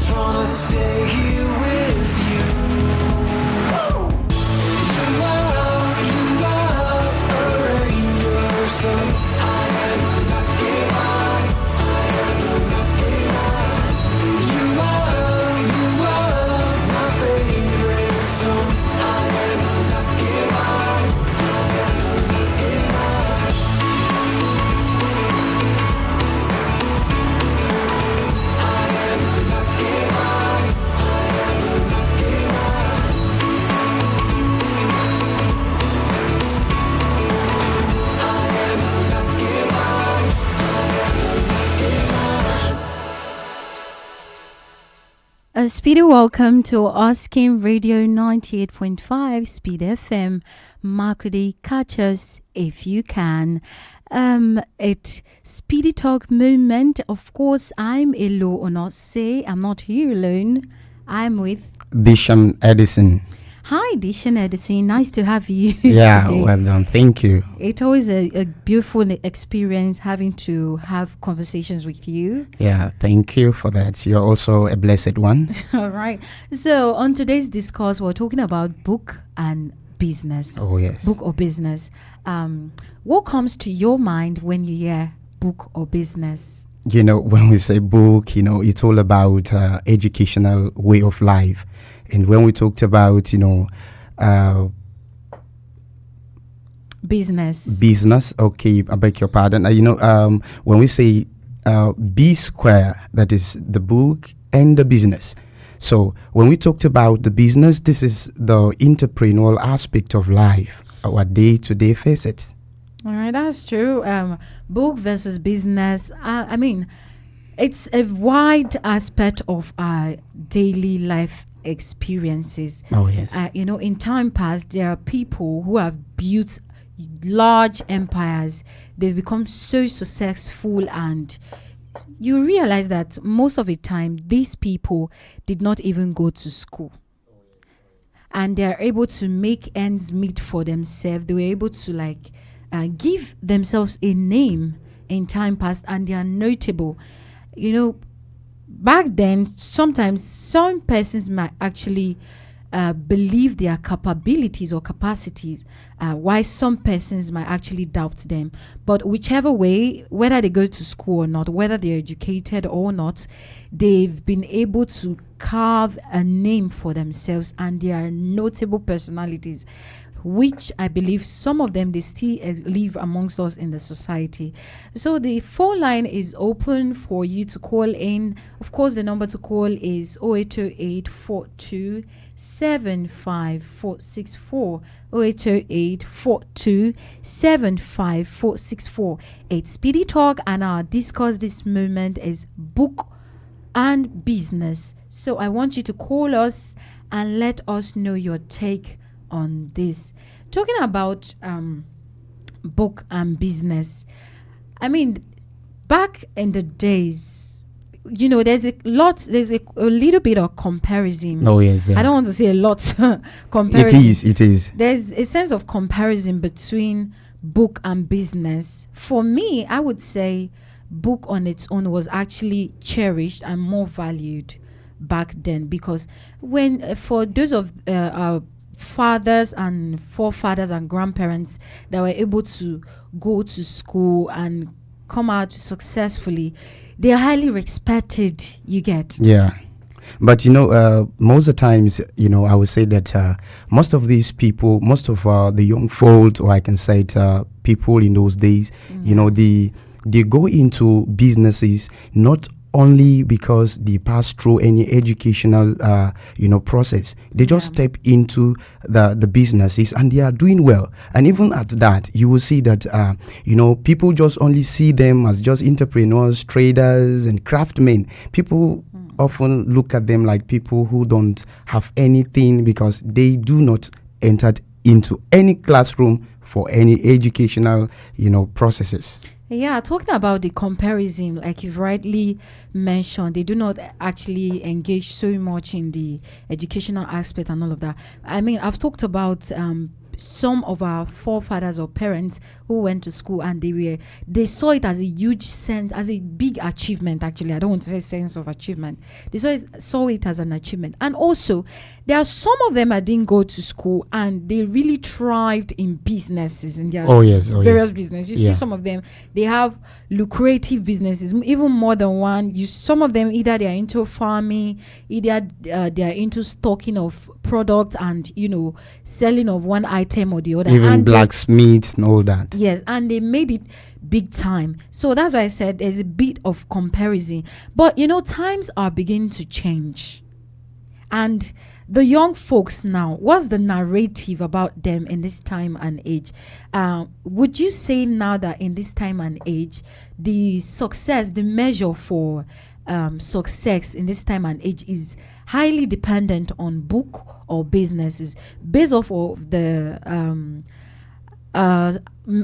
just wanna stay here with you. You are a rainbow, so I am a lucky one. I am a lucky one. You are my favorite song. I am a lucky one. I am a lucky one. I am a lucky one. I am a lucky one. I am a lucky one. I am a lucky one. Speedy, welcome to Asking Radio 98.5 Speed FM. Makudi, catch us if you can. It's Speedy Talk moment. Of course, I'm Elo Onose. I'm not here alone. I'm with Dishon Edison. Hi, Dishon Edison. Nice to have you. Yeah, today. well done. Thank you. It's always a beautiful experience having to have conversations with you. Yeah, thank you for that. You're also a blessed one. All right. So on today's discourse, we're talking about book and business. Oh, yes. Book or business. What comes to your mind when you hear book or business? You know, when we say book, you know, it's all about educational way of life. And when we talked about, you know, business, okay, I beg your pardon. When we say B square, that is the book and the business. So when we talked about the business, this is the entrepreneurial aspect of life, our day-to-day facets. All right, that's true. Book versus business. I mean, it's a wide aspect of our daily life experiences. Oh, yes. In time past, there are people who have built large empires. They've become so successful, and you realize that most of the time, these people did not even go to school. And they're able to make ends meet for themselves. They were able to give themselves a name in time past, and they are notable. Back then, sometimes some persons might actually believe their capabilities or capacities, while some persons might actually doubt them. But whichever way, whether they go to school or not, whether they're educated or not, they've been able to carve a name for themselves, and they are notable personalities, which I believe some of them, they still live amongst us in the society. So the phone line is open for you to call in. Of course, the number to call is 0808 42 75464, 0808 42 75464. It's Speedy Talk, and our discuss this moment is book and business. So I want you to call us and let us know your take on this. Talking about book and business, I mean, back in the days, there's a little bit of comparison. Oh, yes. Yeah. I don't want to say a lot comparison. It is. There's a sense of comparison between book and business. For me, I would say book on its own was actually cherished and more valued back then, because when for those of our fathers and forefathers and grandparents that were able to go to school and come out successfully, they are highly respected. You get? Yeah. But most of the times, I would say that most of these people, most of the young folk, or I can say it, people in those days, they go into businesses not only because they pass through any educational process. They just step into the businesses, and they are doing well. And even at that, you will see that people just only see them as just entrepreneurs, traders, and craftsmen. People often look at them like people who don't have anything, because they do not enter into any classroom for any educational processes. Yeah, talking about the comparison, like you've rightly mentioned, they do not actually engage so much in the educational aspect and all of that. I mean, I've talked about some of our forefathers or parents who went to school, and they saw it as a huge sense, as a big achievement. Actually, I don't want to say sense of achievement. They saw it as an achievement. And also, there are some of them that didn't go to school and they really thrived in businesses, in their various businesses. You see some of them, they have lucrative businesses, even more than one. Some of them, either they are into farming, either they are into stocking of products and selling of one item or the other, even and blacksmith and all that. Yes, and they made it big time. So that's why I said there's a bit of comparison. But times are beginning to change, and the young folks now, what's the narrative about them in this time and age? Would you say now that in this time and age, the measure for success in this time and age is highly dependent on book or businesses, based off of the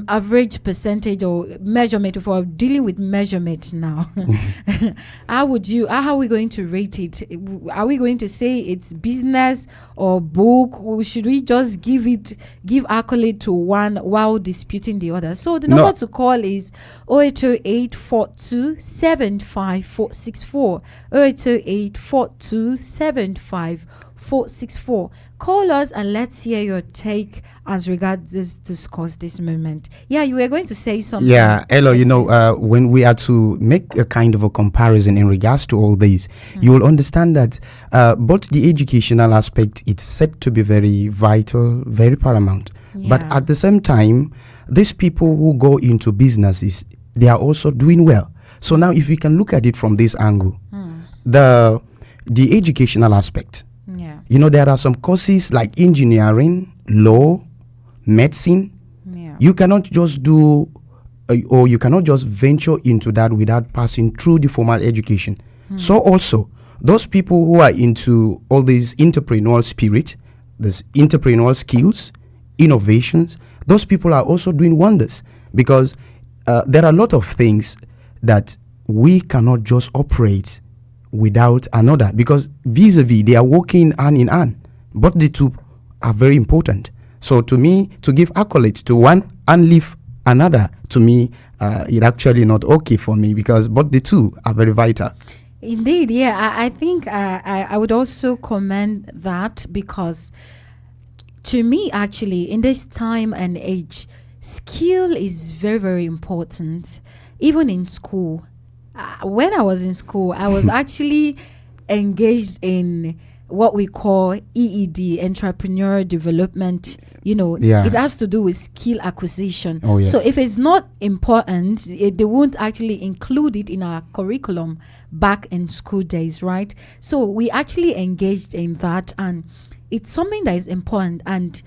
average percentage or measurement? If we're dealing with measurement now, how are we going to rate it? Are we going to say it's business or book, or should we just give accolade to one while disputing the other? So the number to call is 0808 42 75464, 0808 42 75464. Call us and let's hear your take as regards this discuss this moment. Yeah, you were going to say something. Yeah, Elo, when we are to make a kind of a comparison in regards to all this, you will understand that both the educational aspect is set to be very vital, very paramount. Yeah. But at the same time, these people who go into businesses, they are also doing well. So now if we can look at it from this angle, the educational aspect, there are some courses like engineering, law, medicine. Yeah. You cannot just do, or you cannot just venture into that without passing through the formal education. So also, those people who are into all these entrepreneurial spirit, this entrepreneurial skills, innovations, those people are also doing wonders, because there are a lot of things that we cannot just operate without another, because vis-a-vis they are working hand in hand, but the two are very important. So to me, to give accolades to one and leave another, to me, it actually not okay for me, because both the two are very vital. Indeed, yeah. I think I would also commend that, because to me, actually, in this time and age, skill is very, very important. Even in school, when I was in school, I was actually engaged in what we call EED, entrepreneurial development. It has to do with skill acquisition. Oh, yes. So if it's not important, they won't actually include it in our curriculum back in school days, right? So we actually engaged in that, and it's something that is important. And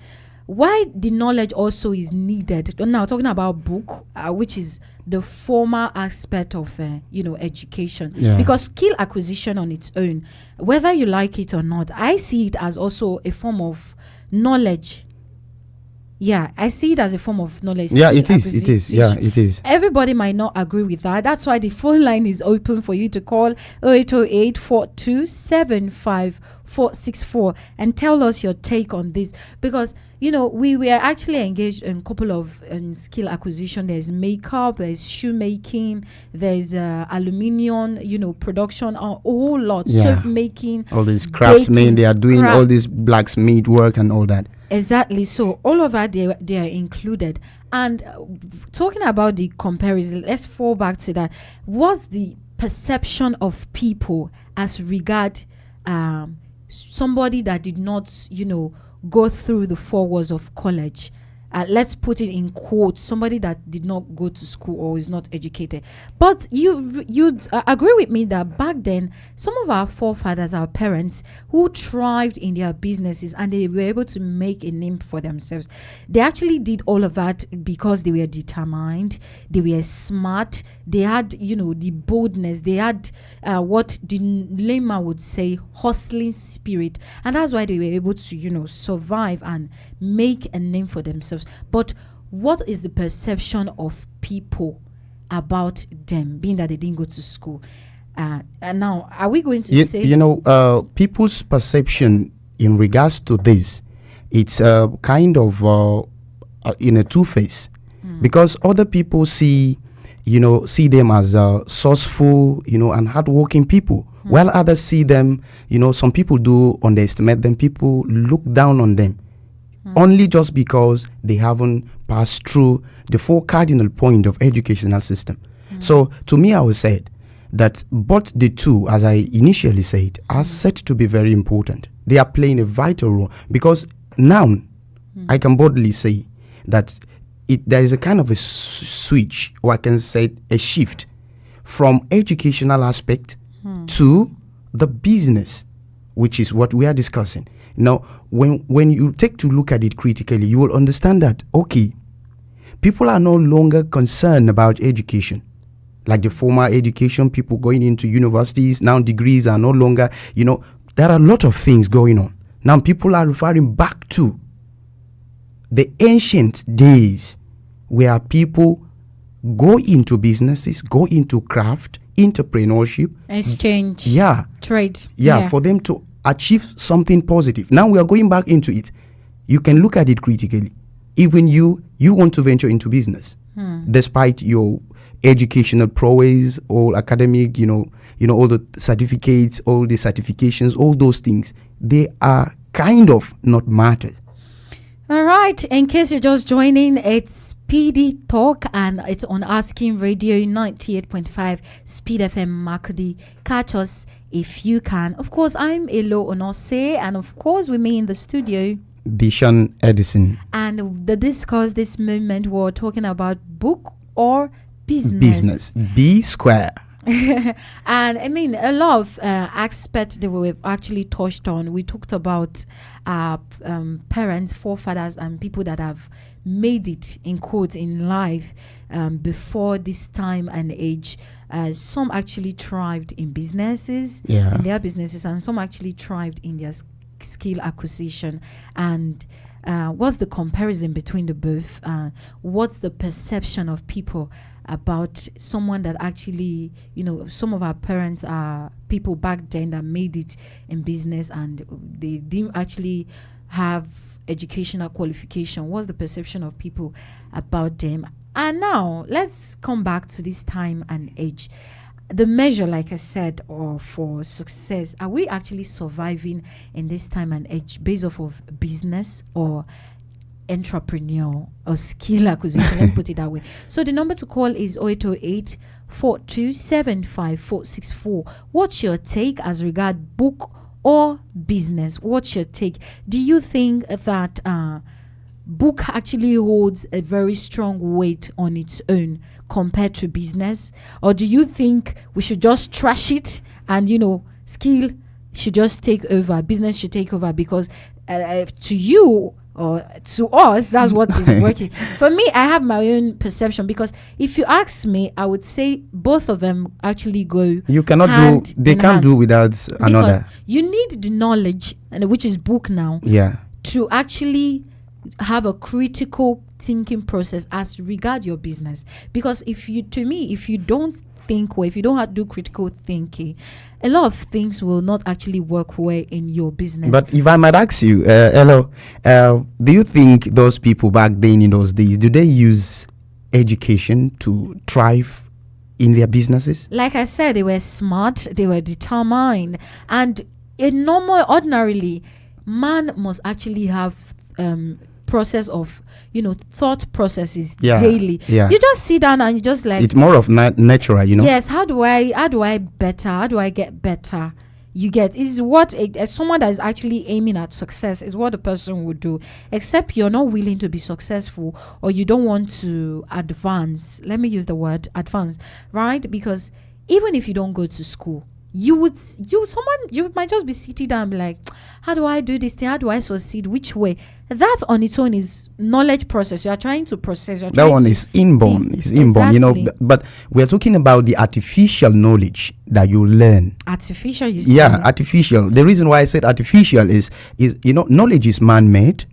why the knowledge also is needed. Now talking about book, which is the former aspect of education, because skill acquisition on its own, whether you like it or not, I see it as also a form of knowledge. Yeah, I see it as a form of knowledge. Yeah, it is. Yeah, it is. Everybody might not agree with that. That's why the phone line is open for you to call 0808 42 75464 and tell us your take on this. Because, we were actually engaged in a couple of skill acquisition. There's makeup, there's shoemaking, there's aluminium, production, a whole lot. Soap making. All these craftsmen, they are doing all this blacksmith work and all that. Exactly. So all of that, they are included. And talking about the comparison, let's fall back to that. What's the perception of people as regard somebody that did not, go through the 4 walls of college? Let's put it in quotes, somebody that did not go to school or is not educated. But you'd agree with me that back then, some of our forefathers, our parents, who thrived in their businesses and they were able to make a name for themselves, they actually did all of that because they were determined, they were smart, they had, the boldness, they had what the layman would say, hustling spirit. And that's why they were able to, survive and make a name for themselves. But what is the perception of people about them, being that they didn't go to school? And now, are we going to say... people's perception in regards to this, it's kind of in a two-face, because other people see them as sourceful, and hardworking people, while others see them, some people do underestimate them. People look down on them only just because they haven't passed through the four cardinal point of educational system. So to me, I would say that both the two, as I initially said, are set to be very important. They are playing a vital role, because now I can boldly say that there is a kind of a switch, or I can say a shift from educational aspect to the business, which is what we are discussing. Now, when you take to look at it critically, you will understand that, okay, people are no longer concerned about education. Like the former education, people going into universities, now degrees are no longer, there are a lot of things going on. Now people are referring back to the ancient days where people go into businesses, go into craft, entrepreneurship, exchange, trade, for them to achieve something positive. Now we are going back into it. You can look at it critically. Even you want to venture into business, despite your educational prowess, all academic, all the certificates, all the certifications, all those things, they are kind of not matter. All right. In case you're just joining, it's SPEEDy Talk, and it's on Asking Radio 98.5 Speed FM Makudi. Catch us if you can. Of course, I'm Onose, and of course, with me in the studio, Dishon Edison. And the discuss this moment, we're talking about book or business. Business. B square. And I mean, a lot of aspects that we've actually touched on. We talked about parents, forefathers, and people that have made it, in quotes, in life before this time and age. Some actually thrived in businesses, in their businesses, and some actually thrived in their skill acquisition. And what's the comparison between the both? What's the perception of people about someone that actually, some of our parents are people back then that made it in business and they didn't actually have educational qualification. What's the perception of people about them? And now let's come back to this time and age. The measure, like I said, or for success, are we actually surviving in this time and age based off of business or entrepreneur or skill acquisition? Let's put it that way. So the number to call is 0808 4275 464. What's your take as regard book or business? What's your take? Do you think that book actually holds a very strong weight on its own compared to business? Or do you think we should just trash it and, skill should just take over, business should take over? Because to you or to us, that's what is working. For me, I have my own perception, because if you ask me, I would say both of them actually go. You cannot do, they can't do without another. You need the knowledge, and which is book now, to actually have a critical thinking process as regard your business. Because if you don't think, or if you don't do critical thinking, a lot of things will not actually work well in your business. But if I might ask you, hello, do you think those people back then in those days, do they use education to thrive in their businesses? Like I said, they were smart, they were determined, and ordinarily, man must actually have process of thought processes daily. You just sit down and you just like, it's more of natural, yes, how do I get better? You get, is what as someone that is actually aiming at success is what the person would do, except you're not willing to be successful, or you don't want to advance. Let me use the word advance, right? Because even if you don't go to school, you might just be sitting down and be like, how do I do this thing? How do I succeed? Which way? That on its own is knowledge process. You are trying to process. That one is inborn. It's inborn, exactly. But we're talking about the artificial knowledge that you learn. Artificial, you say? Yeah, artificial. The reason why I said artificial is knowledge is man-made.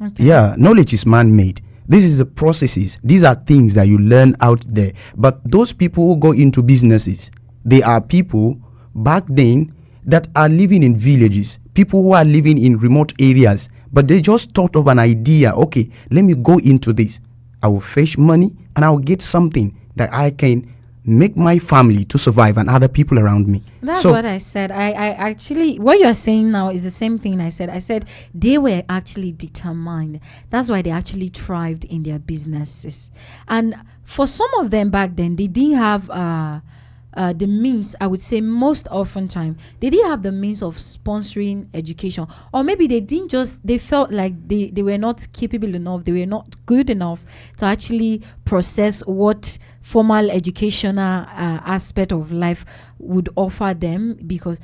Okay. Yeah, knowledge is man-made. This is the processes. These are things that you learn out there. But those people who go into businesses, they are people back then, that are living in villages, people who are living in remote areas, but they just thought of an idea. Okay, let me go into this. I will fetch money and I will get something that I can make my family to survive and other people around me. That's So what I said. I actually, what you're saying now is the same thing I said. I said they were actually determined. That's why they actually thrived in their businesses. And for some of them back then, they didn't have the means. I would say most often time they didn't have the means of sponsoring education, or maybe they felt like they were not capable enough, they were not good enough to actually process what formal educational aspect of life would offer them. Because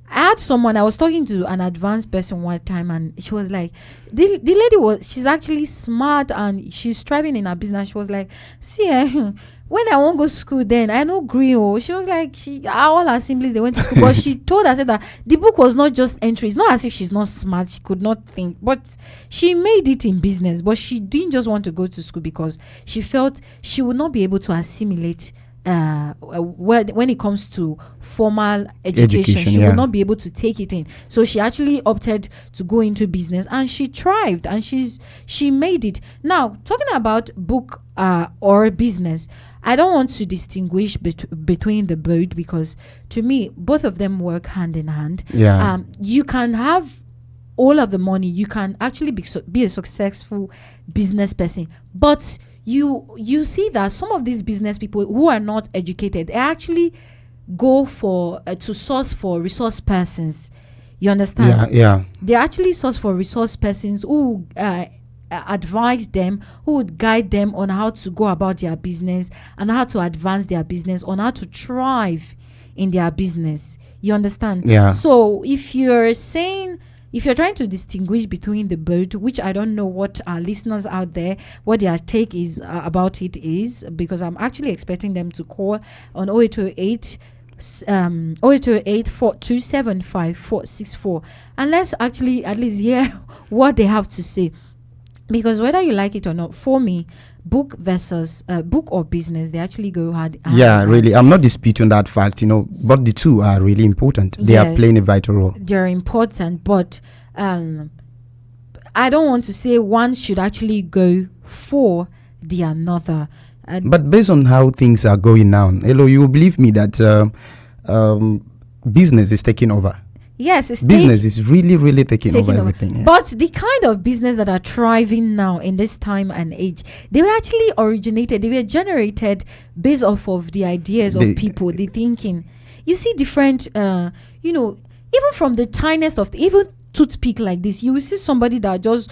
I had someone, I was talking to an advanced person one time, and she was like, the lady she's actually smart and she's striving in her business. She was like, see, when I won't go to school, then I know green. She was like, all her siblings, they went to school. But she told herself that the book was not just entry. It's not as if she's not smart, she could not think, but she made it in business. But she didn't just want to go to school because she felt she would not be able to assimilate when it comes to formal education, she would not be able to take it in. So she actually opted to go into business, and she thrived, and she made it. Now, talking about book or business, I don't want to distinguish between the both, because to me both of them work hand in hand. You can have all of the money, you can actually be a successful business person, but you see that some of these business people who are not educated, they actually go for to source for resource persons. You understand? They actually source for resource persons who advise them, who would guide them on how to go about their business and how to advance their business, on how to thrive in their business. You understand? So if you're trying to distinguish between the both, which I don't know what our listeners out there, what their take is about it is, because I'm actually expecting them to call on 0808 275 464, and let's actually at least hear what they have to say. Because whether you like it or not, for me, book versus book or business, they actually go hard. Really, I'm not disputing that fact, but the two are really important. They are playing a vital role. They're important, but I don't want to say one should actually go for the another. But based on how things are going now, hello, you will believe me that business is taking over. Yes, business is really, really taking over everything. Yeah. But the kind of business that are thriving now in this time and age, they were actually originated, they were generated based off of the ideas of people, the thinking. You see different, even from the tiniest of, even toothpick like this, you will see somebody that just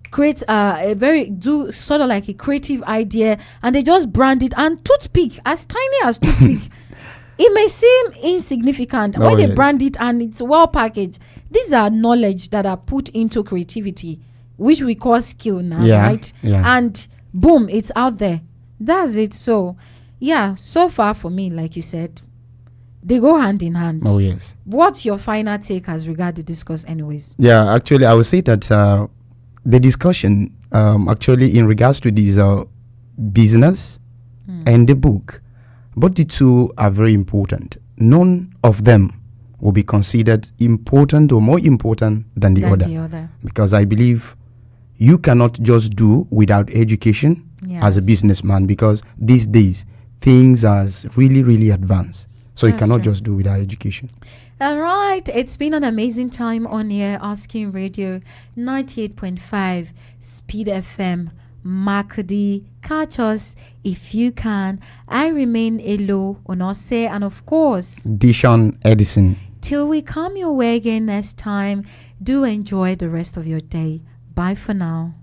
create do sort of like a creative idea, and they just brand it, and toothpick, as tiny as toothpick. It may seem insignificant when they brand it and it's well packaged. These are knowledge that are put into creativity, which we call skill now, right? And boom, it's out there. That's it. So, so far for me, like you said, they go hand in hand. Oh, yes. What's your final take as regard the discourse anyways? Yeah, actually, I would say that the discussion actually in regards to this business and the book, but the two are very important. None of them will be considered important or more important than the other. Because I believe you cannot just do without education as a businessman, because these days things are really, really advanced. So you cannot just do without education. All right. It's been an amazing time on here, Asking Radio 98.5 Speed FM. Makadi, catch us if you can. I remain Elo, Onose, and of course Dishon Edison. Till we come your way again next time, do enjoy the rest of your day. Bye for now.